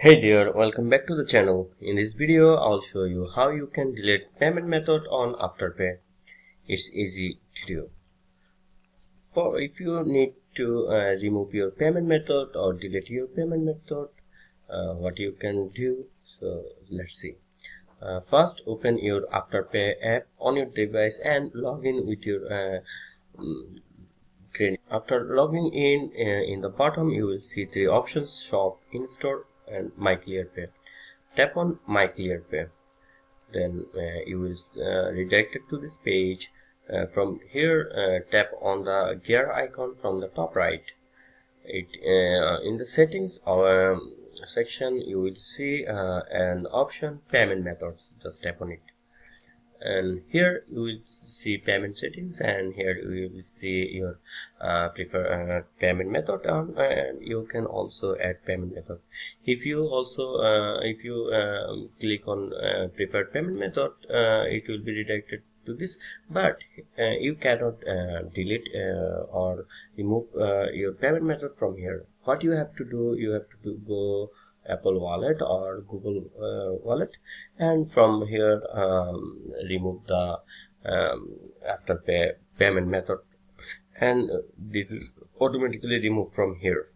Hey there, welcome back to the channel. In this video, I'll show you how you can delete payment method on Afterpay. It's easy to do. For if you need to remove your payment method or delete your payment method, what you can do. So let's see. First, open your Afterpay app on your device and log in with your credit. After logging in the bottom you will see three options: shop, in-store, and my clear pay. Tap on my clear pay, then you will redirect it to this page. From here, tap on the gear icon from the top right. In the settings section you will see an option payment methods. Just tap on it, and here you will see payment settings, and here you will see your preferred payment method, and you can also add payment method. If you click on preferred payment method, it will be redirected to this, but you cannot delete or remove your payment method from here. What you have to do, go Apple Wallet or Google Wallet, and from here remove the Afterpay payment method, and this is automatically removed from here.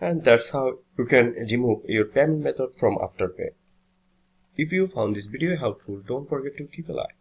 And that's how you can remove your payment method from Afterpay. If you found this video helpful, don't forget to keep a like.